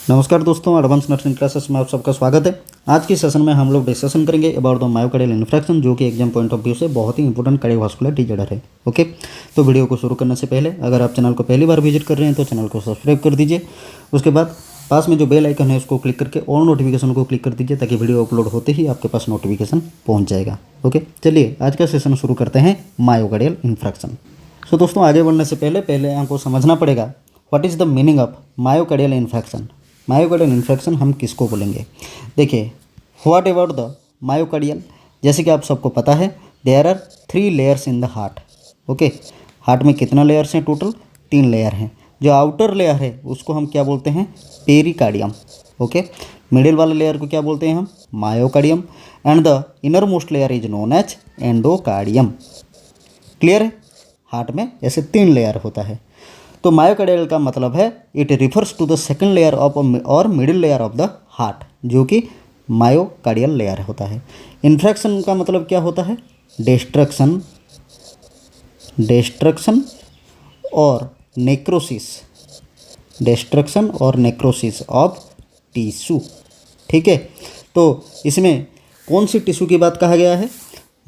नमस्कार दोस्तों, advance nursing classes में आप सबका स्वागत है। आज की सेशन में हम लोग डिस्कशन करेंगे अबाउट द मायोकार्डियल इन्फ्रैक्शन, जो कि एग्जाम पॉइंट ऑफ व्यू से बहुत ही इंपॉर्टेंट कार्डियोवास्कुलर डिजॉर्डर है। ओके, तो वीडियो को शुरू करने से पहले अगर आप चैनल को पहली बार विजिट कर रहे हैं तो चैनल को सब्सक्राइब कर दीजिए। उसके बाद पास में जो बेल आइकन है उसको क्लिक करके ऑल नोटिफिकेशन को क्लिक कर दीजिए, ताकि वीडियो अपलोड होते ही आपके पास नोटिफिकेशन पहुँच जाएगा। ओके, चलिए आज का सेशन शुरू करते हैं, मायोकार्डियल इन्फ्रैक्शन। सो दोस्तों, आगे बढ़ने से पहले आपको समझना पड़ेगा what is the meaning of myocardial infarction. Myocardial infarction हम किसको बोलेंगे? देखिए, व्हाट अबाउट द मायोकार्डियल, जैसे कि आप सबको पता है there are 3 layers in the heart. Okay, heart में कितना लेयर्स हैं? टोटल 3 लेयर हैं। जो आउटर लेयर है उसको हम क्या बोलते हैं? पेरिकार्डियम। ओके, मिडिल वाले लेयर को क्या बोलते हैं हम? Myocardium. And the inner most layer is known as endocardium. Clear है? हार्ट में ऐसे 3 लेयर होता है। तो मायोकार्डियल का मतलब है it refers to the second layer of और middle layer of the heart, जो कि मायोकार्डियल लेयर होता है। इन्फ्रैक्शन का मतलब क्या होता है? डिस्ट्रक्शन और नेक्रोसिस ऑफ टिश्यू। ठीक है, तो इसमें कौन सी टिश्यू की बात कहा गया है?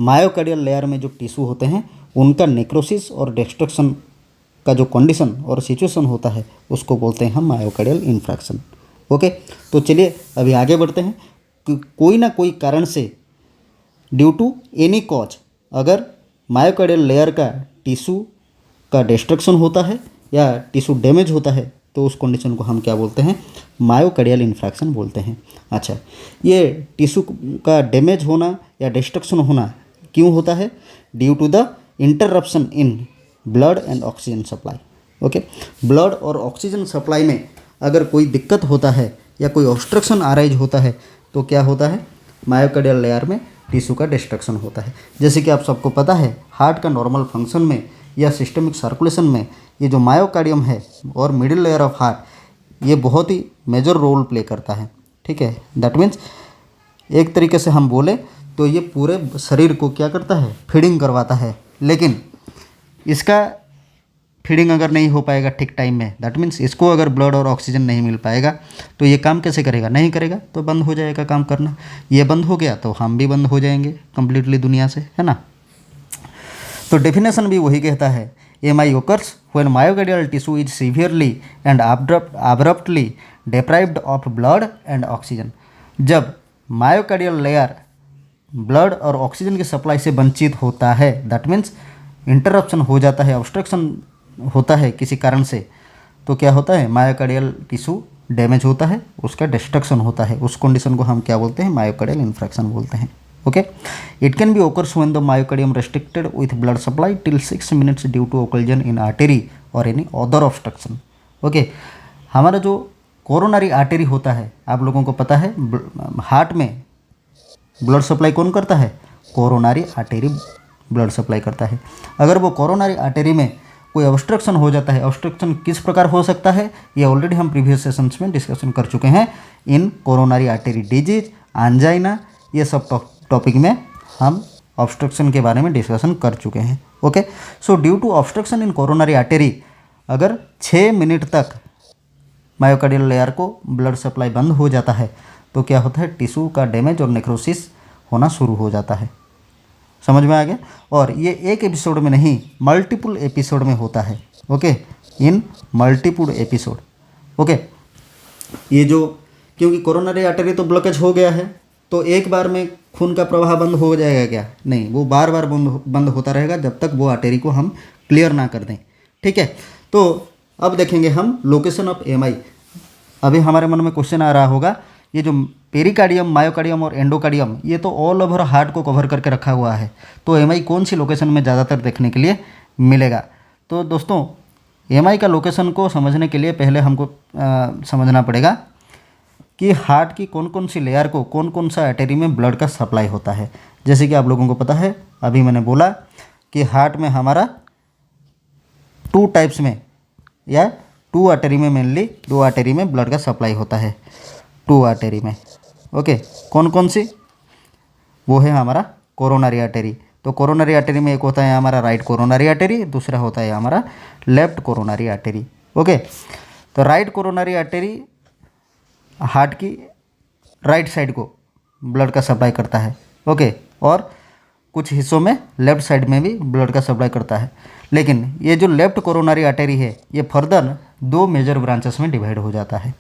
मायोकार्डियल लेयर में जो टिश्यू होते हैं उनका नेक्रोसिस और डिस्ट्रक्शन का जो कंडीशन और सिचुएशन होता है उसको बोलते हैं हम मायोकार्डियल इन्फ्रैक्शन। ओके, तो चलिए अभी आगे बढ़ते हैं कि कोई ना कोई कारण से ड्यू टू एनी कॉज अगर मायोकार्डियल लेयर का टिश्यू का डिस्ट्रक्शन होता है या टिश्यू डैमेज होता है तो उस कंडीशन को हम क्या बोलते हैं? मायोकार्डियल इन्फ्रैक्शन बोलते हैं। अच्छा, ये टिश्यू का डैमेज होना या डिस्ट्रक्शन होना क्यों होता है? Due to the interruption in blood and oxygen supply. Okay, blood और ऑक्सीजन सप्लाई में अगर कोई दिक्कत होता है या कोई ऑब्स्ट्रक्शन अराइज होता है तो क्या होता है? मायोकार्डियल लेयर में टिश्यू का डिस्ट्रक्शन होता है। जैसे कि आप सबको पता है हार्ट का नॉर्मल फंक्शन में या सिस्टमिक सर्कुलेशन में ये जो मायोकार्डियम है और मिडिल लेयर ऑफ हार्ट, ये बहुत ही मेजर रोल प्ले करता है। ठीक है, दैट मीन्स एक तरीके से हम बोले तो ये पूरे शरीर को क्या करता है? फीडिंग करवाता है। लेकिन इसका फीडिंग अगर नहीं हो पाएगा ठीक टाइम में, दैट मीन्स इसको अगर ब्लड और ऑक्सीजन नहीं मिल पाएगा तो ये काम कैसे करेगा? नहीं करेगा तो बंद हो जाएगा काम करना। ये बंद हो गया तो हम भी बंद हो जाएंगे कंप्लीटली दुनिया से, है ना? तो डेफिनेशन भी वही कहता है, MI occurs when myocardial tissue is severely and abruptly deprived of blood and oxygen. जब मायोकार्डियल लेयर ब्लड और ऑक्सीजन की सप्लाई से वंचित होता है, दैट मीन्स इंटरप्शन हो जाता है, ऑब्स्ट्रक्शन होता है किसी कारण से, तो क्या होता है? मायोकार्डियल टिश्यू डैमेज होता है, उसका डिस्ट्रक्शन होता है। उस कंडीशन को हम क्या बोलते हैं? मायोकार्डियल इन्फ्रैक्शन बोलते हैं। Okay, it can be occurs when the myocardium restricted with blood supply till 6 minutes due to occlusion in artery और एनी अदर ऑब्स्ट्रक्शन। ओके, हमारा जो कोरोनरी आर्टरी होता है, आप लोगों को पता है हार्ट में ब्लड सप्लाई कौन करता है? कोरोनरी आर्टरी ब्लड सप्लाई करता है। अगर वो कोरोनरी आर्टरी में कोई ऑब्स्ट्रक्शन हो जाता है, ऑब्स्ट्रक्शन किस प्रकार हो सकता है ये ऑलरेडी हम प्रीवियस सेशंस में डिस्कशन कर चुके हैं। इन कोरोनरी आर्टरी डिजीज, एंजाइना, ये सब टॉपिक में हम ऑब्स्ट्रक्शन के बारे में डिस्कशन कर चुके हैं। Okay, so due to obstruction in coronary artery अगर 6 मिनट तक मायोकार्डियल लेयर को ब्लड सप्लाई बंद हो जाता है तो क्या होता है? टिश्यू का डैमेज और नेक्रोसिस होना शुरू हो जाता है। समझ में आ गया? और ये एक एपिसोड में नहीं, मल्टीपल एपिसोड में होता है। ओके, इन मल्टीपल एपिसोड। ओके, ये जो क्योंकि कोरोनरी आर्टरी तो ब्लॉकेज हो गया है तो एक बार में खून का प्रवाह बंद हो जाएगा क्या? नहीं, वो बार बार बंद होता रहेगा जब तक वो आर्टरी को हम क्लियर ना कर दें। ठीक है, तो अब देखेंगे हम लोकेशन ऑफ एमआई। अभी हमारे मन में क्वेश्चन आ रहा होगा, ये जो पेरिकार्डियम, मायोकार्डियम और एंडोकार्डियम ये तो ऑल ओवर हार्ट को कवर करके रखा हुआ है, तो एमआई कौन सी लोकेशन में ज़्यादातर देखने के लिए मिलेगा? तो दोस्तों, एमआई का लोकेशन को समझने के लिए पहले हमको समझना पड़ेगा कि हार्ट की कौन कौन सी लेयर को कौन कौन सा आर्टरी में ब्लड का सप्लाई होता है। जैसे कि आप लोगों को पता है, अभी मैंने बोला कि हार्ट में हमारा 2 टाइप्स में या 2 आर्टरी में, मेनली 2 आर्टरी में ब्लड का सप्लाई होता है। 2 आर्टरी में। ओके, कौन कौन सी? वो है हमारा कोरोनरी आर्टरी। तो कोरोनरी आर्टरी में एक होता है हमारा राइट कोरोनरी आर्टरी, दूसरा होता है हमारा लेफ्ट कोरोनरी आर्टरी। ओके, तो राइट कोरोनरी आर्टरी हार्ट की राइट साइड को ब्लड का सप्लाई करता है। ओके, और कुछ हिस्सों में लेफ्ट साइड में भी ब्लड का सप्लाई करता है। लेकिन ये जो लेफ्ट कोरोनरी आर्टरी है ये फर्दर दो मेजर ब्रांचेस में डिवाइड हो जाता है।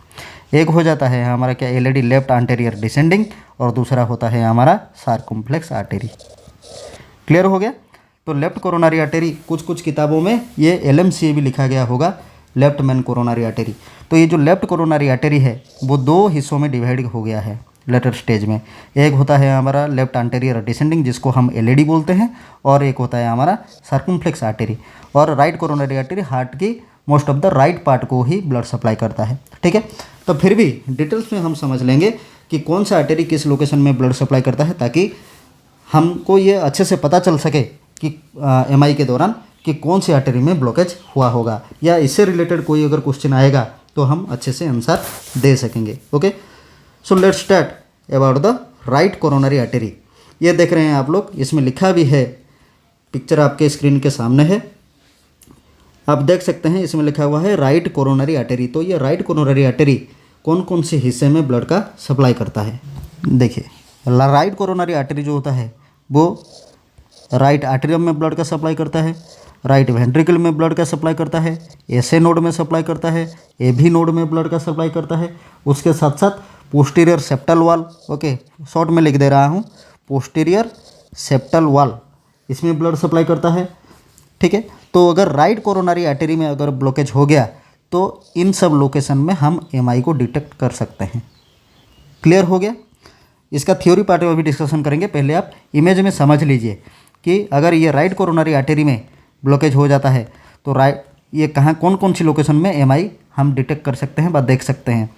एक हो जाता है हमारा क्या, एलएडी लेफ्ट एंटीरियर डिसेंडिंग, और दूसरा होता है हमारा सार्कम्फ्लेक्स आर्टरी। क्लियर हो गया। तो लेफ्ट कोरोनरी आर्टरी कुछ कुछ किताबों में ये एलएमसी भी लिखा गया होगा, लेफ्ट मेन कोरोनरी आर्टरी। तो ये जो लेफ्ट कोरोनरी आर्टरी है वो दो हिस्सों में डिवाइड हो गया है लेटर स्टेज में। एक होता है हमारा लेफ्ट एंटीरियर डिसेंडिंग जिसको हम एलएडी बोलते हैं, और एक होता है हमारा सर्कम्फ्लेक्स आर्टरी। और राइट कोरोनरी आर्टरी हार्ट की most of the right part को ही ब्लड सप्लाई करता है। ठीक है, तो फिर भी डिटेल्स में हम समझ लेंगे कि कौन सा आर्टरी किस लोकेशन में ब्लड सप्लाई करता है, ताकि हमको ये अच्छे से पता चल सके कि एमआई के दौरान कि कौन सी आर्टरी में ब्लॉकेज हुआ होगा, या इससे रिलेटेड कोई अगर क्वेश्चन आएगा तो हम अच्छे से आंसर दे सकेंगे। Okay, so let's start about the right coronary artery. ये देख रहे हैं आप लोग, इसमें लिखा भी है, पिक्चर आपके स्क्रीन के सामने है, आप देख सकते हैं। इसमें लिखा हुआ है राइट कोरोनरी आर्टरी। तो ये राइट कोरोनरी आर्टरी कौन कौन से हिस्से में ब्लड का सप्लाई करता है। देखिए, राइट कोरोनरी आर्टरी जो होता है वो राइट आर्टरियम में ब्लड का सप्लाई करता है, राइट वेंट्रिकल में ब्लड का सप्लाई करता है, एसए नोड में सप्लाई करता है, एबी नोड में ब्लड का सप्लाई करता है। उसके साथ साथ पोस्टीरियर सेप्टल वाल, ओके शॉर्ट में लिख दे रहा हूँ, पोस्टीरियर सेप्टल वाल, इसमें ब्लड सप्लाई करता है। ठीक है, तो अगर राइट कोरोनरी आर्टरी में अगर ब्लॉकेज हो गया तो इन सब लोकेशन में हम एमआई को डिटेक्ट कर सकते हैं। क्लियर हो गया। इसका थ्योरी पार्ट में भी डिस्कशन करेंगे, पहले आप इमेज में समझ लीजिए कि अगर ये राइट कोरोनरी आर्टरी में ब्लॉकेज हो जाता है तो राइट ये कहाँ कौन कौन सी लोकेशन में एमआई हम डिटेक्ट कर सकते हैं, बात देख सकते हैं।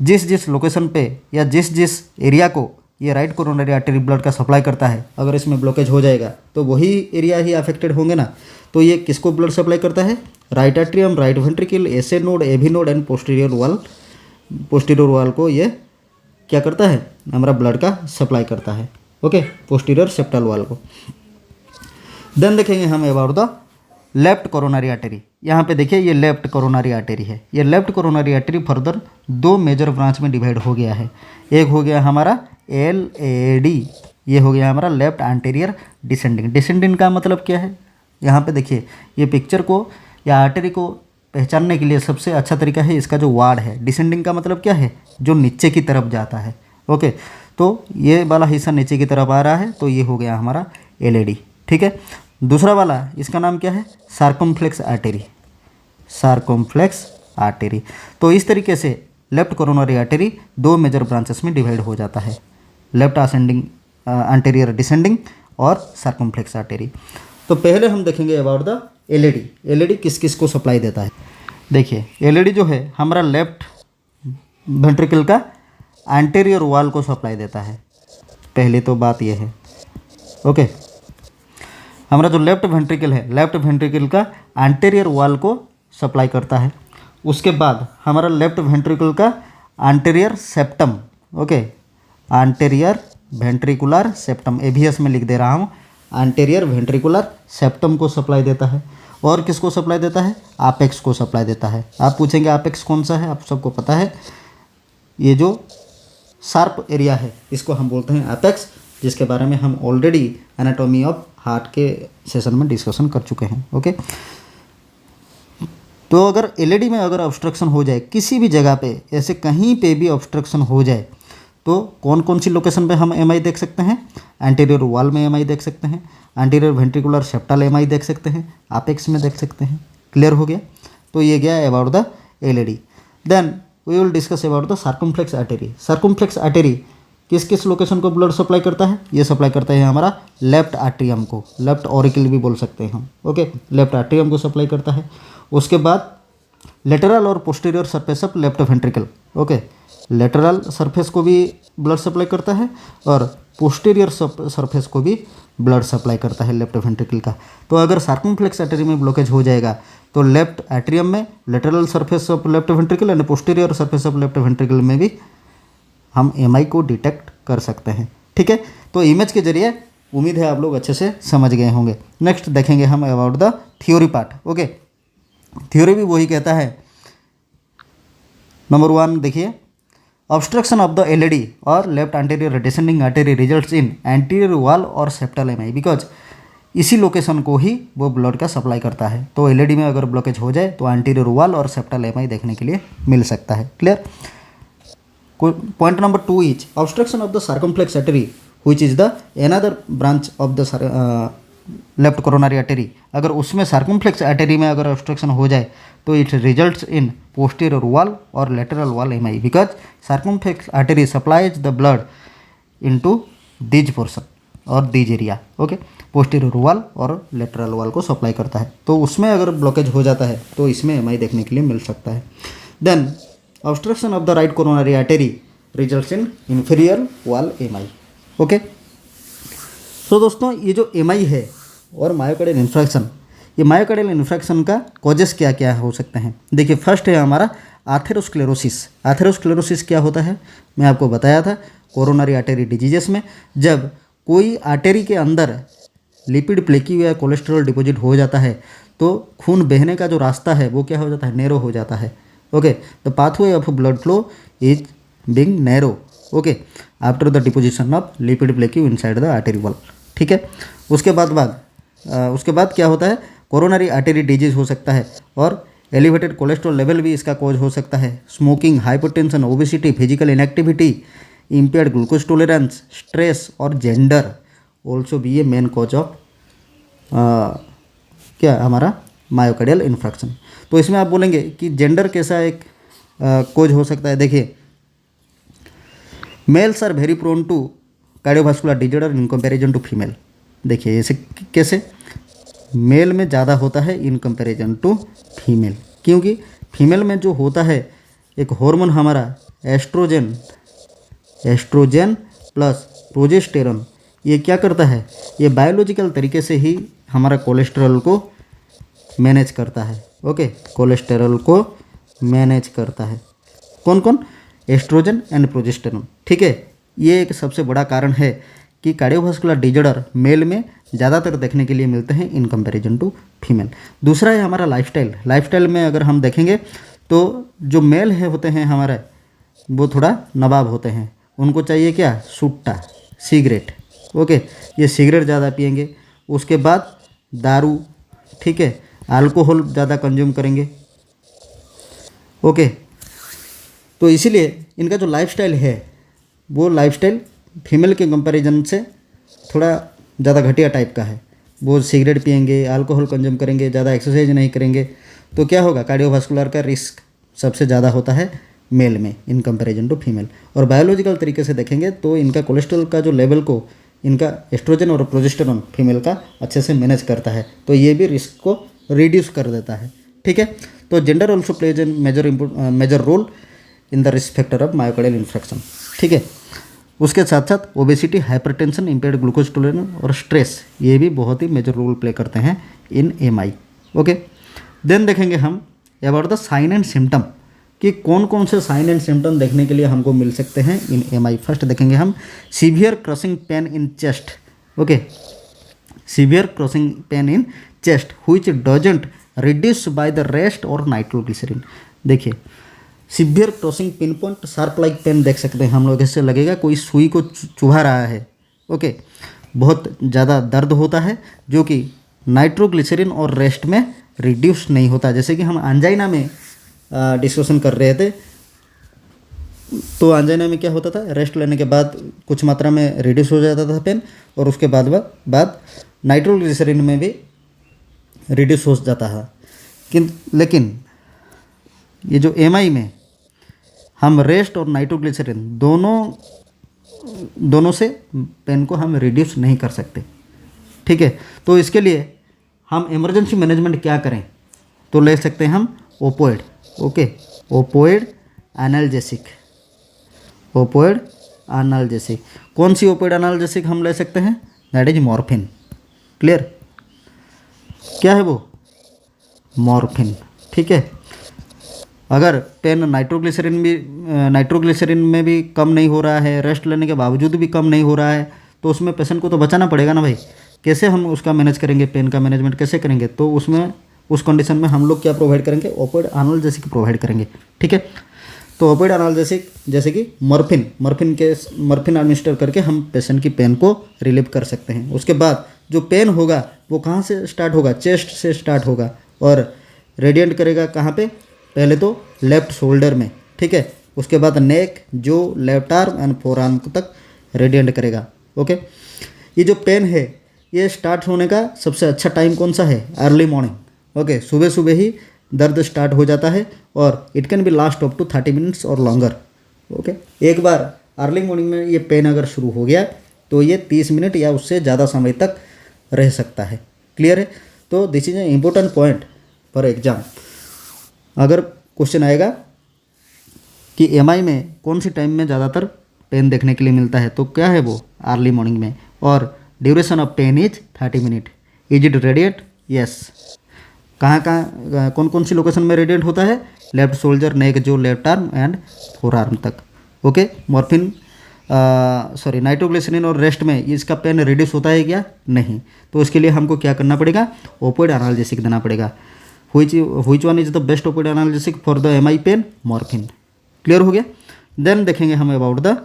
जिस जिस लोकेशन पे या जिस जिस एरिया को ये राइट कोरोनरी आर्टरी ब्लड का सप्लाई करता है, अगर इसमें ब्लॉकेज हो जाएगा तो वही एरिया ही अफेक्टेड होंगे ना। तो ये किसको ब्लड सप्लाई करता है, right atrium, right ventricle, SA node, AV node and posterior wall. Posterior wall को ये क्या करता है, हमारा ब्लड का सप्लाई करता है। ओके, पोस्टीरियर सेप्टल वाल को। देन देखेंगे हम about the left coronary artery. यहाँ पे देखिए ये लेफ्ट कोरोनरी आर्टरी है। ये लेफ्ट कोरोनरी आर्टरी फर्दर दो मेजर ब्रांच में डिवाइड हो गया है। एक हो गया हमारा एलएडी, ये हो गया हमारा लेफ्ट एंटीरियर डिसेंडिंग। डिसेंडिंग का मतलब क्या है, यहाँ पे देखिए ये पिक्चर को या आर्टरी को पहचानने के लिए सबसे अच्छा तरीका है इसका जो वार्ड है। डिसेंडिंग का मतलब क्या है, जो नीचे की तरफ जाता है। ओके, तो ये वाला हिस्सा नीचे की तरफ आ रहा है, तो ये हो गया हमारा एलएडी। ठीक है, दूसरा वाला इसका नाम क्या है, सार्कम्फ्लेक्स आर्टरी। सार्कम्फ्लेक्स आर्टरी। तो इस तरीके से लेफ्ट कोरोनरी आर्टरी दो मेजर ब्रांचेस में डिवाइड हो जाता है, लेफ्ट असेंडिंग एंटीरियर डिसेंडिंग और सार्कम्फ्लेक्स आर्टरी। तो पहले हम देखेंगे अबाउट द एलईडी। एलईडी किस किस को सप्लाई देता है। देखिए एलईडी जो है हमारा लेफ्ट वेंट्रिकल का एंटीरियर वॉल को सप्लाई देता है। पहली तो बात यह है। ओके, हमारा जो लेफ्ट वेंट्रिकल है, लेफ्ट वेंट्रिकल का एंटीरियर वॉल को सप्लाई करता है। उसके बाद हमारा लेफ्ट वेंट्रिकल का anterior septum, okay anterior ventricular septum, ABS में लिख दे रहा हूँ, एंटीरियर वेंट्रिकुलर सेप्टम को सप्लाई देता है। और किसको सप्लाई देता है, आपेक्स को सप्लाई देता है। आप पूछेंगे आपेक्स कौन सा है, आप सबको पता है, ये जो शार्प एरिया है इसको हम बोलते हैं एपेक्स, जिसके बारे में हम ऑलरेडी एनाटॉमी ऑफ हार्ट के सेशन में डिस्कशन कर चुके हैं। ओके, तो अगर एलईडी में अगर ऑब्स्ट्रक्शन हो जाए किसी भी जगह पे, ऐसे कहीं पे भी ऑब्स्ट्रक्शन हो जाए, तो कौन कौन सी लोकेशन पे हम एमआई देख सकते हैं, एंटीरियर वॉल में एमआई देख सकते हैं, एंटीरियर वेंट्रिकुलर सेप्टल एमआई देख सकते हैं, आपेक्स में देख सकते हैं। क्लियर हो गया। तो ये गया about the LED. Then we will discuss about the circumflex artery. Circumflex artery किस किस लोकेशन को ब्लड सप्लाई करता है, ये सप्लाई करता है हमारा लेफ्ट आर्ट्रियम को, लेफ्ट ऑरिकल भी बोल सकते हैं हम। ओके, लेफ्ट आर्ट्रियम को सप्लाई करता है। उसके बाद लेटरल और posterior surface of left ventricle, okay lateral surface को भी ब्लड सप्लाई करता है और पोस्टीरियर सरफेस को भी ब्लड सप्लाई करता है लेफ्ट वेंट्रिकल का। तो अगर सर्कम्फ्लेक्स आर्टरी में ब्लॉकेज हो जाएगा तो लेफ्ट एट्रियम में, lateral surface of left ventricle and posterior surface of left ventricle में भी हम एमआई को डिटेक्ट कर सकते हैं। ठीक है, तो इमेज के जरिए उम्मीद है आप लोग अच्छे से समझ गए होंगे। नेक्स्ट देखेंगे हम about the theory part. Okay, theory भी वही कहता है। नंबर 1 देखिए, ऑब्स्ट्रक्शन ऑफ द एलईडी और left anterior descending artery results इन एंटीरियर वॉल और सेप्टल एमआई, बिकॉज इसी लोकेशन को ही वो ब्लड का सप्लाई करता है। तो एलईडी में अगर ब्लॉकेज हो जाए तो एंटीरियर वॉल और सेप्टल एमआई देखने के लिए मिल सकता है। Clear. Point number 2 is obstruction of the circumflex artery which is the another branch of the left coronary artery. अगर उसमें सर्कमफ्लेक्स आर्टरी में अगर ऑब्स्ट्रक्शन हो जाए तो it results in posterior wall और lateral wall MI, because circumflex artery supplies the blood into these portion और these area. Okay, posterior wall और लेटरल वॉल को सप्लाई करता है। तो उसमें अगर ब्लॉकेज हो जाता है तो इसमें एमआई देखने के लिए मिल सकता है। Then obstruction of the right coronary artery results in inferior wall MI. Okay, तो दोस्तों ये जो एमआई है और मायोकार्डियल इन्फ्रैक्शन, ये मायोकार्डियल इन्फ्रैक्शन का कॉजेस क्या क्या हो सकते हैं। देखिए, फर्स्ट है हमारा आथेरोस्क्लेरोसिस। आथेरोस्क्लेरोसिस क्या होता है, मैं आपको बताया था कोरोनरी आर्टरी डिजीजेस में जब कोई आर्टरी के अंदर लिपिड प्लेकी या कोलेस्ट्रॉल डिपॉजिट हो जाता है तो खून बहने का जो रास्ता है वो क्या हो जाता है, नैरो हो जाता है। Okay, the pathway of blood flow is being narrow, okay, after the deposition of lipid plaque inside the artery wall. ठीक है, उसके बाद क्या होता है, कोरोनरी आर्टरी डिजीज हो सकता है और एलिवेटेड कोलेस्ट्रॉल लेवल भी इसका कॉज हो सकता है। Smoking, hypertension, obesity, physical inactivity, impaired glucose tolerance, stress और gender also be a main cause of क्या हमारा मायोकार्डियल इन्फ्रैक्शन। तो इसमें आप बोलेंगे कि जेंडर कैसा एक कॉज हो सकता है। देखिए, males are very prone to cardiovascular disorder in comparison to female. देखिए ऐसे कैसे, मेल में ज़्यादा होता है इन कंपैरिजन टू फीमेल, क्योंकि फीमेल में जो होता है एक हार्मोन हमारा एस्ट्रोजन प्लस प्रोजेस्टेरॉन, ये क्या करता है, ये बायोलॉजिकल तरीके से ही हमारा कोलेस्ट्रॉल को मैनेज करता है। ओके, कोलेस्ट्रॉल को मैनेज करता है कौन कौन, एस्ट्रोजन एंड प्रोजेस्टेरॉन। ठीक है, ये एक सबसे बड़ा कारण है कि कार्डियोवास्कुलर डिजॉर्डर मेल में ज़्यादातर देखने के लिए मिलते हैं इन कंपैरिजन टू फीमेल। दूसरा है हमारा लाइफस्टाइल में अगर हम देखेंगे तो जो मेल है होते हैं हमारे वो थोड़ा नवाब होते हैं, उनको चाहिए क्या, सुट्टा, सिगरेट। ओके, ये सिगरेट ज़्यादा पिएंगे, उसके बाद दारू, ठीक है, अल्कोहल ज़्यादा कंज्यूम करेंगे। ओके, तो इसीलिए इनका जो लाइफस्टाइल है वो लाइफस्टाइल फीमेल के कंपैरिजन से थोड़ा ज़्यादा घटिया टाइप का है। वो सिगरेट पिएंगे, अल्कोहल कंज्यूम करेंगे, ज़्यादा एक्सरसाइज नहीं करेंगे, तो क्या होगा, कार्डियोवास्कुलर का रिस्क सबसे ज़्यादा होता है मेल में इन कंपैरिजन टू फीमेल। और बायोलॉजिकल तरीके से देखेंगे तो इनका कोलेस्ट्रॉल का जो लेवल को इनका एस्ट्रोजन और प्रोजेस्टेरॉन फीमेल का अच्छे से मैनेज करता है, तो ये भी रिस्क को रिड्यूस कर देता है। ठीक है, तो gender also plays an major role in the risk factor of myocardial infarction. ठीक है, उसके साथ साथ obesity, hypertension, impaired glucose tolerance और स्ट्रेस, ये भी बहुत ही मेजर रोल प्ले करते हैं इन एमआई। ओके, देन देखेंगे हम about the sign and symptom कि कौन कौन से साइन एंड सिम्टम देखने के लिए हमको मिल सकते हैं इन एमआई। फर्स्ट देखेंगे हम severe crushing pain in chest. Okay, severe crushing pain in chest which doesn't reduce by the rest और नाइट्रोग्लिसरीन। देखिए, severe crushing pin point sharp like pain देख सकते हैं हम लोग, इससे लगेगा कोई सुई को चुभा रहा है। ओके, बहुत ज़्यादा दर्द होता है जो कि नाइट्रोग्लिसरीन और रेस्ट में रिड्यूस नहीं होता। जैसे कि हम एंजाइना में डिस्कशन कर रहे थे, तो एंजाइना में क्या होता था, रेस्ट लेने के बाद कुछ मात्रा में रिड्यूस हो जाता था पेन, और उसके बाद नाइट्रोग्लिसरीन में भी रिड्यूस हो जाता है। लेकिन ये जो एमआई में हम रेस्ट और नाइट्रोग्लिसरीन दोनों से पेन को हम रिड्यूस नहीं कर सकते। ठीक है, तो इसके लिए हम इमरजेंसी मैनेजमेंट क्या करें, तो ले सकते हैं हम opioid. Okay, opioid analgesic, opioid analgesic. कौन सी ओपोइड एनाल्जेसिक हम ले सकते हैं, दैट इज मॉर्फिन। क्लियर, क्या है वो, मॉर्फिन। ठीक है, अगर पेन नाइट्रोग्लिसरीन में भी कम नहीं हो रहा है, रेस्ट लेने के बावजूद भी कम नहीं हो रहा है, तो उसमें पेशेंट को तो बचाना पड़ेगा ना भाई। कैसे हम उसका मैनेज करेंगे, पेन का मैनेजमेंट कैसे करेंगे, तो उसमें उस कंडीशन में हम लोग क्या प्रोवाइड करेंगे, ओपोइड एनाल्जेसिक प्रोवाइड करेंगे। ठीक है, तो ओपिड एनाल्जेसिक जैसे कि मॉर्फिन एडमिनिस्टर करके हम पेशेंट की पेन को रिलीव कर सकते हैं। उसके बाद जो पेन होगा वो कहाँ से स्टार्ट होगा, चेस्ट से स्टार्ट होगा और रेडिएंट करेगा कहाँ पे, पहले तो लेफ्ट शोल्डर में, ठीक है। उसके बाद नेक, जो left arm and four arm तक रेडिएंट करेगा। ओके, ये जो पेन है ये स्टार्ट होने का सबसे अच्छा टाइम कौन सा है, अर्ली मॉर्निंग। ओके, सुबह सुबह ही दर्द स्टार्ट हो जाता है और it can be last up to 30 minutes और लॉन्गर। ओके, एक बार अर्ली मॉर्निंग में ये पेन अगर शुरू हो गया तो ये 30 मिनट या उससे ज़्यादा समय तक रह सकता है। क्लियर है। तो this is a important point for exam. अगर क्वेश्चन आएगा कि एमआई में कौन सी टाइम में ज़्यादातर पेन देखने के लिए मिलता है, तो क्या है वो, अर्ली मॉर्निंग में। और duration of pain is 30 minute. Is it radiate, yes. कहाँ कौन कौन सी लोकेशन में रेडिएंट होता है, लेफ्ट शोल्डर, नेक, जो left arm and four arm तक। ओके, मॉर्फिन नाइट्रोग्लिसरीन और रेस्ट में इसका पेन रिड्यूस होता है क्या, नहीं। तो इसके लिए हमको क्या करना पड़ेगा, ओपिड एनाल्जेसिक देना पड़ेगा। Which one is the best opioid analgesic for the MI pain, morphine. Clear हो गया। देन देखेंगे हम about the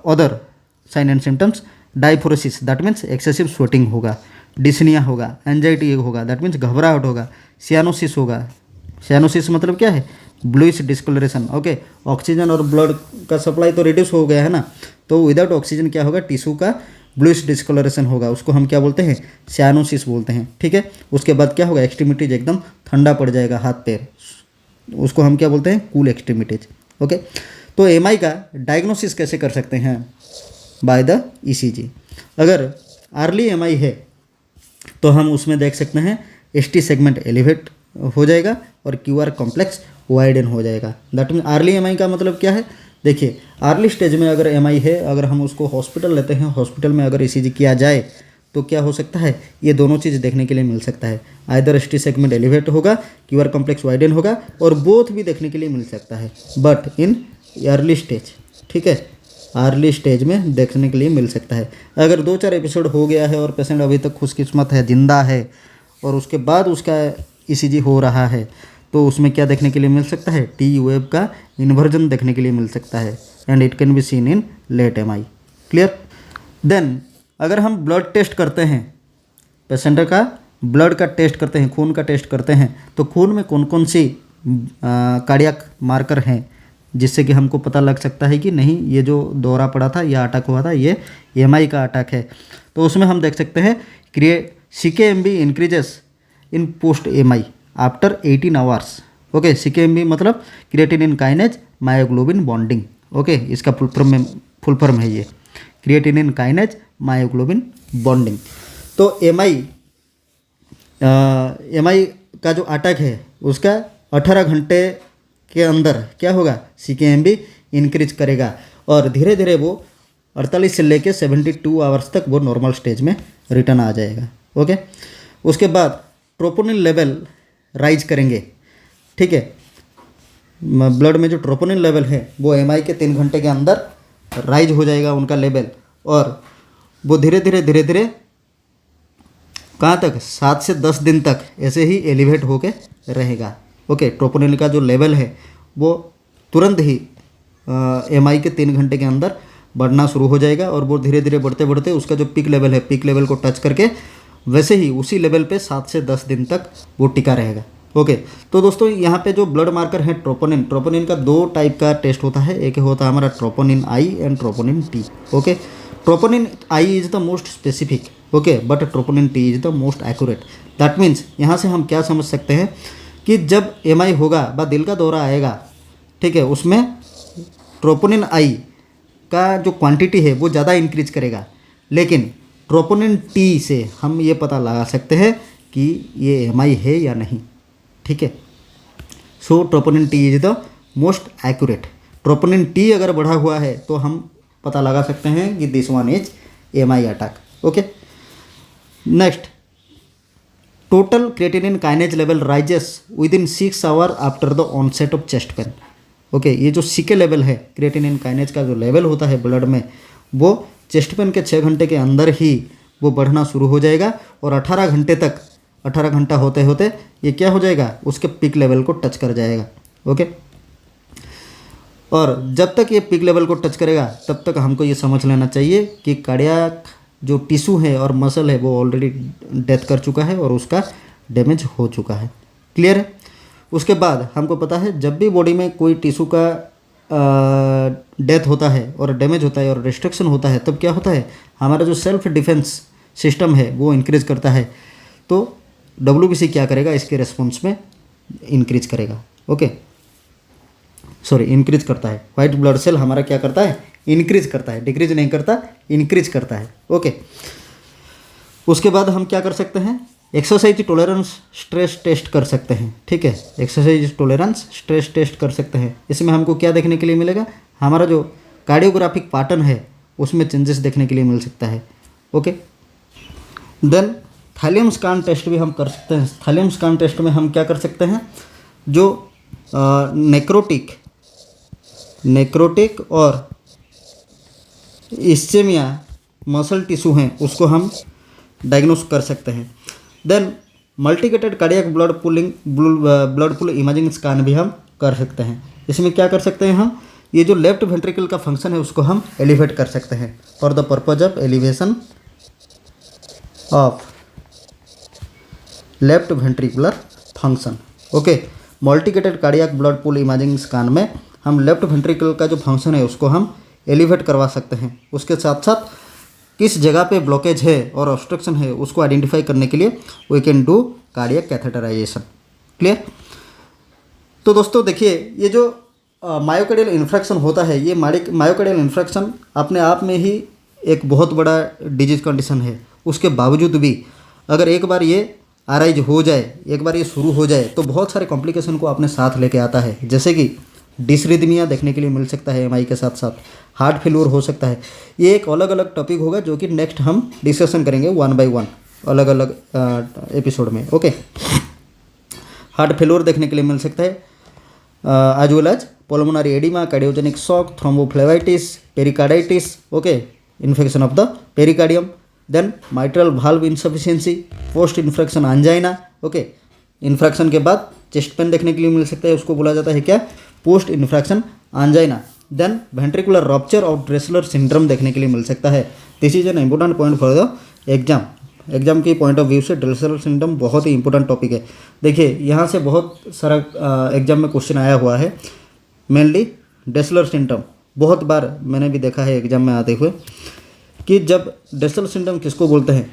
other sign and symptoms. Diaphoresis, that means excessive sweating होगा। डिस्निया होगा, एंजाइटी होगा, दैट मीन्स घबराहट होगा। सियानोसिस होगा, सियानोसिस मतलब क्या है, ब्लूइश डिस्कलरेशन। ओके, ऑक्सीजन और ब्लड का सप्लाई तो रिड्यूस हो गया है ना, तो विदाउट ऑक्सीजन क्या होगा, टिश्यू का ब्लूइश डिस्कलरेशन होगा, उसको हम क्या बोलते हैं, सियानोसिस बोलते हैं। ठीक है, उसके बाद क्या होगा, एक्सट्रीमिटीज एकदम ठंडा पड़ जाएगा, हाथ पैर, उसको हम क्या बोलते हैं, कूल एक्सट्रीमिटीज। ओके, तो एमआई का डायग्नोसिस कैसे कर सकते हैं, बाय द ईसीजी। अगर अर्ली एमआई है तो हम उसमें देख सकते हैं एसटी सेगमेंट एलिवेट हो जाएगा और क्यूआर कॉम्प्लेक्स वाइडन हो जाएगा। दैट मीन अर्ली एमआई का मतलब क्या है, देखिए अर्ली स्टेज में अगर एमआई है, अगर हम उसको हॉस्पिटल लेते हैं, हॉस्पिटल में अगर ईसीजी किया जाए तो क्या हो सकता है, ये दोनों चीज़ देखने के लिए मिल सकता है। आइदर एसटी सेगमेंट एलिवेट होगा, क्यूआर कॉम्प्लेक्स वाइडन होगा, और बोथ भी देखने के लिए मिल सकता है, बट इन अर्ली स्टेज। ठीक है, अर्ली स्टेज में देखने के लिए मिल सकता है। अगर 2-4 एपिसोड हो गया है और पेशेंट अभी तक खुशकिस्मत है, जिंदा है, और उसके बाद उसका ईसीजी हो रहा है, तो उसमें क्या देखने के लिए मिल सकता है, टी वेव का इन्वर्जन देखने के लिए मिल सकता है, and it can be seen in late MI. Clear. Then अगर हम ब्लड टेस्ट करते हैं, पेशेंट का ब्लड का टेस्ट करते हैं, खून का टेस्ट करते हैं, तो खून में कौन कौन सी कार्डियक मार्कर हैं जिससे कि हमको पता लग सकता है कि नहीं, ये जो दौरा पड़ा था या अटैक हुआ था ये एमआई का अटैक है। तो उसमें हम देख सकते हैं CKMB इंक्रीजेस इन post MI after 18 hours. Okay, CKMB मतलब creatinine kinase myoglobin bonding. Okay, इसका फुल फॉर्म है ये, क्रिएटिनिन काइनेज मायोग्लोबिन बॉन्डिंग। तो एमआई का जो अटैक है उसका 18 घंटे के अंदर क्या होगा, CKMB इंक्रीज करेगा और धीरे धीरे वो 48 से लेके 72 आवर्स तक वो नॉर्मल स्टेज में रिटर्न आ जाएगा। ओके, उसके बाद ट्रोपोनिन लेवल राइज करेंगे। ठीक है, ब्लड में जो ट्रोपोनिन लेवल है वो एमआई के 3 घंटे के अंदर राइज हो जाएगा उनका लेवल, और वो धीरे धीरे कहाँ तक, 7 से 10 दिन तक ऐसे ही एलिवेट होके रहेगा। ओके, ट्रोपोनिन का जो लेवल है वो तुरंत ही एमआई के 3 घंटे के अंदर बढ़ना शुरू हो जाएगा, और वो धीरे धीरे बढ़ते बढ़ते उसका जो पीक लेवल है, पीक लेवल को टच करके वैसे ही उसी लेवल पे 7 से 10 दिन तक वो टिका रहेगा। ओके, तो दोस्तों यहाँ पे जो ब्लड मार्कर है ट्रोपोनिन का 2 टाइप का टेस्ट होता है, एक होता है हमारा troponin I and troponin T. Okay, troponin I is the most specific, okay, but troponin T is the most accurate. That means यहाँ से हम क्या समझ सकते हैं कि जब एमआई होगा व दिल का दौरा आएगा, ठीक है, उसमें ट्रोपोनिन आई का जो क्वांटिटी है वो ज़्यादा इंक्रीज करेगा, लेकिन ट्रोपोनिन टी से हम ये पता लगा सकते हैं कि ये एमआई है या नहीं। ठीक है, so troponin T is the most accurate. Troponin T अगर बढ़ा हुआ है तो हम पता लगा सकते हैं कि this one is MI attack. Okay, next, total creatinine kinase level rises within 6 hour after the onset of chest pain. Okay, ये जो सीके लेवल है, क्रिएटिनिन काइनेज का जो लेवल होता है ब्लड में, वो चेस्ट पेन के 6 घंटे के अंदर ही वो बढ़ना शुरू हो जाएगा, और 18 घंटा होते होते ये क्या हो जाएगा, उसके पीक लेवल को टच कर जाएगा। ओके, और जब तक ये पीक लेवल को टच करेगा तब तक हमको ये समझ लेना चाहिए कि कार्डियक जो टिश्यू है और मसल है वो ऑलरेडी डेथ कर चुका है और उसका डैमेज हो चुका है। क्लियर है। उसके बाद हमको पता है जब भी बॉडी में कोई टिश्यू का डेथ होता है और डैमेज होता है और रिस्ट्रिक्शन होता है तब क्या होता है, हमारा जो सेल्फ डिफेंस सिस्टम है वो इंक्रीज करता है। तो WBC क्या करेगा, इसके रिस्पॉन्स में इंक्रीज करेगा। ओके, सॉरी, इंक्रीज करता है। वाइट ब्लड सेल हमारा क्या करता है, इंक्रीज करता है, डिक्रीज नहीं करता, इंक्रीज करता है। ओके, उसके बाद हम क्या कर सकते हैं, एक्सरसाइज टॉलरेंस स्ट्रेस टेस्ट कर सकते हैं। ठीक है, एक्सरसाइज टॉलरेंस स्ट्रेस टेस्ट कर सकते हैं। इसमें हमको क्या देखने के लिए मिलेगा, हमारा जो कार्डियोग्राफिक पैटर्न है उसमें चेंजेस देखने के लिए मिल सकता है। ओके, देन थाइलियम स्कैन टेस्ट भी हम कर सकते हैं। थाइलियम स्कैन टेस्ट में हम क्या कर सकते हैं, जो नेक्रोटिक और इस्चेमिया मसल टिश्यू हैं उसको हम डायग्नोस कर सकते हैं। Then मल्टीकेटेड cardiac blood pool imaging scan भी हम कर सकते हैं। इसमें क्या कर सकते हैं हम, ये जो लेफ्ट वेंट्रिकल का फंक्शन है उसको हम एलिवेट कर सकते हैं for the purpose of elevation of left ventricular function. Okay, multigated cardiac blood pool imaging scan में हम लेफ्ट वेंट्रिकल का जो फंक्शन है उसको हम एलिवेट करवा सकते हैं। उसके साथ साथ किस जगह पे ब्लॉकेज है और ऑब्स्ट्रक्शन है उसको आइडेंटिफाई करने के लिए we can do cardiac catheterization. Clear. तो दोस्तों देखिए, ये जो मायोकार्डियल इन्फ्रैक्शन होता है, ये मायोकार्डियल इन्फ्रैक्शन अपने आप में ही एक बहुत बड़ा डिजीज कंडीशन है। उसके बावजूद भी अगर एक बार ये अराइज हो जाए, एक बार ये शुरू हो जाए तो बहुत सारे कॉम्प्लिकेशन को अपने साथ लेके आता है। जैसे कि डिसरिदमिया देखने के लिए मिल सकता है एमआई के साथ साथ, हार्ट फेल्योर हो सकता है। ये एक अलग अलग टॉपिक होगा जो कि नेक्स्ट हम डिस्कशन करेंगे 1 बाय 1 अलग अलग एपिसोड में। ओके, हार्ट फेल्योर देखने के लिए मिल सकता है, as well as pulmonary oedema, cardiogenic shock, thrombophlebitis, pericarditis, okay, infection of the pericardium, then mitral valve insufficiency, post infarction angina. Okay, infarction के बाद चेस्ट पेन देखने के लिए मिल सकता है, उसको बोला जाता है क्या, post infarction angina. Then ventricular rupture और ड्रेसलर सिंड्रोम देखने के लिए मिल सकता है। This is an important point for the exam की पॉइंट ऑफ व्यू से ड्रेसलर सिंड्रोम बहुत ही इंपॉर्टेंट टॉपिक है। देखिए, यहाँ से बहुत सारा एग्जाम में क्वेश्चन आया हुआ है, मेनली ड्रेसलर सिंड्रोम बहुत बार मैंने भी देखा है एग्जाम में आते हुए कि जब ड्रेसलर सिंड्रोम किसको बोलते हैं,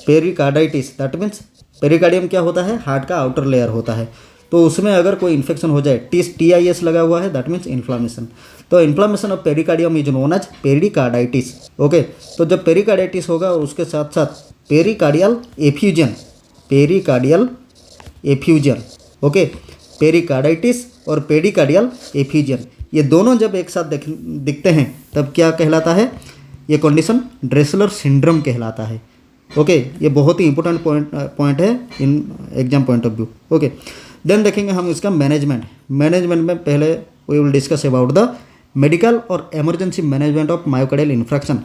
पेरिकार्डाइटिस, दैट मीन्स पेरिकार्डियम क्या होता है, हार्ट का आउटर लेयर होता है। तो उसमें अगर कोई इन्फेक्शन हो जाए, TIS लगा हुआ है, दैट मीन्स इन्फ्लामेशन। तो inflammation of pericardium is known as pericarditis. Okay, तो जब पेरिकार्डाइटिस होगा और उसके साथ साथ पेरिकार्डियल एफ्यूजन, ओके, पेरिकार्डाइटिस और पेरिकार्डियल एफ्यूजन, ये दोनों जब एक साथ दिखते हैं तब क्या कहलाता है, ये कंडीशन ड्रेसलर सिंड्रोम कहलाता है। ओके, ये बहुत ही इंपॉर्टेंट पॉइंट है in exam point of view. Okay, then देखेंगे हम इसका मैनेजमेंट में पहले we will discuss about the medical और emergency management of myocardial infarction.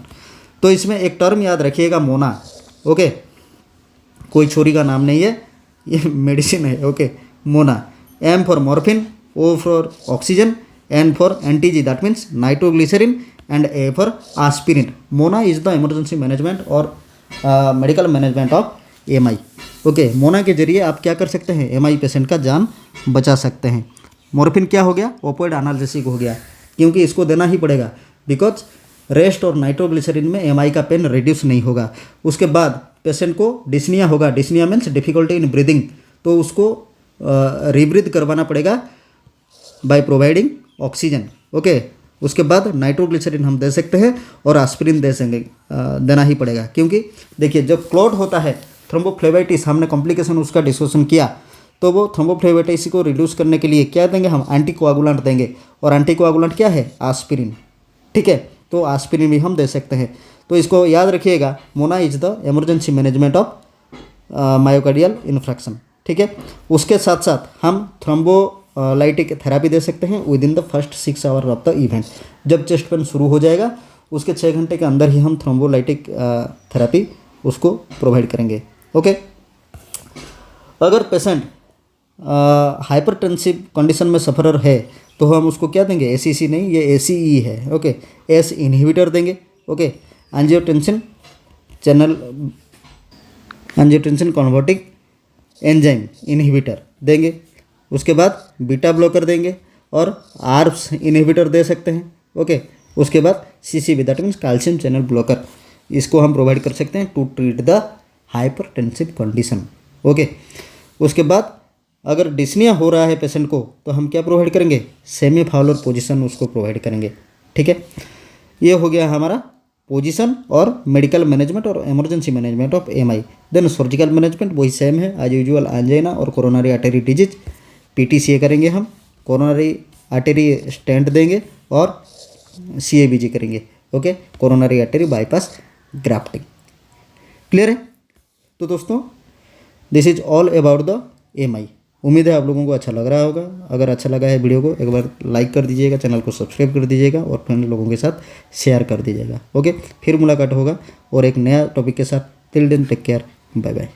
तो इसमें एक टर्म याद रखिएगा, मोना। ओके, कोई छोरी का नाम नहीं है, ये मेडिसिन है। Okay, MONA, M for morphine, O for oxygen, N for NTG, that means nitroglycerin, and A for aspirin. MONA is the emergency management और medical management of MI। Okay, MONA के जरिए आप क्या कर सकते हैं, MI पेशेंट का जान बचा सकते हैं। मॉर्फिन क्या हो गया, ओपोइड एनाल्जेसिक हो गया, क्योंकि इसको देना ही पड़ेगा बिकॉज रेस्ट और नाइट्रोग्लिसरीन में MI का पेन रिड्यूस नहीं होगा। उसके बाद पेशेंट को डिस्निया होगा, dyspnoea means difficulty in breathing, तो उसको रीब्रीथ करवाना पड़ेगा बाय प्रोवाइडिंग ऑक्सीजन। ओके, उसके बाद नाइट्रोग्लिसरीन हम दे सकते हैं और एस्पिरिन देना ही पड़ेगा, क्योंकि देखिए जब क्लॉट होता है, थ्रोम्बोफ्लेबाइटिस, हमने कॉम्प्लिकेशन उसका डिस्कशन किया, तो वो थ्रोम्बोफ्लेबाइटिस को रिड्यूस करने के लिए क्या देंगे हम, एंटीकोआगुलेंट देंगे, और एंटीकोआगुलेंट क्या है, एस्पिरिन। ठीक है, तो एस्पिरिन भी हम दे सकते हैं। तो इसको याद रखिएगा, Mona is the emergency management of myocardial infarction. ठीक है, उसके साथ साथ हम थ्रोम्बोलाइटिक थेरापी दे सकते हैं with in the first 6 hour of the event. जब चेस्ट पेन शुरू हो जाएगा उसके 6 घंटे के अंदर ही हम थ्रोम्बोलाइटिक थेरापी उसको प्रोवाइड करेंगे। ओके, अगर पेशेंट हाइपरटेंसिव कंडीशन में सफरर है तो हम उसको क्या देंगे, ACC नहीं, ये ACE है, ओके। एस इनहिबिटर देंगे, okay. Angiotensin converting enzyme inhibitor देंगे। उसके बाद बीटा ब्लॉकर देंगे और आर्ब्स इनहिबिटर दे सकते हैं, ओके। उसके बाद CCB that means calcium channel blocker, इसको हम प्रोवाइड कर सकते हैं to treat the hypertensive condition, okay. उसके बाद अगर डिस्निया हो रहा है पेशेंट को तो हम क्या प्रोवाइड करेंगे, सेमी फाउलर पोजीशन उसको प्रोवाइड करेंगे, ठीक है। ये हो गया हमारा पोजीशन और मेडिकल मैनेजमेंट और emergency management of MI। Then surgical management वही सेम है एज यूजुअल, एंजाइना और कोरोनरी आर्टरी डिजीज, PTCA करेंगे हम, कोरोनरी आर्टरी स्टेंट देंगे और CABG करेंगे, okay, coronary artery bypass grafting. Clear है? तो दोस्तों this is all about the MI। उम्मीद है आप लोगों को अच्छा लग रहा होगा। अगर अच्छा लगा है वीडियो को एक बार लाइक कर दीजिएगा, चैनल को सब्सक्राइब कर दीजिएगा और फ्रेंड लोगों के साथ शेयर कर दीजिएगा, ओके। फिर मुलाकात होगा और एक नया टॉपिक के साथ। Till then take care, bye bye.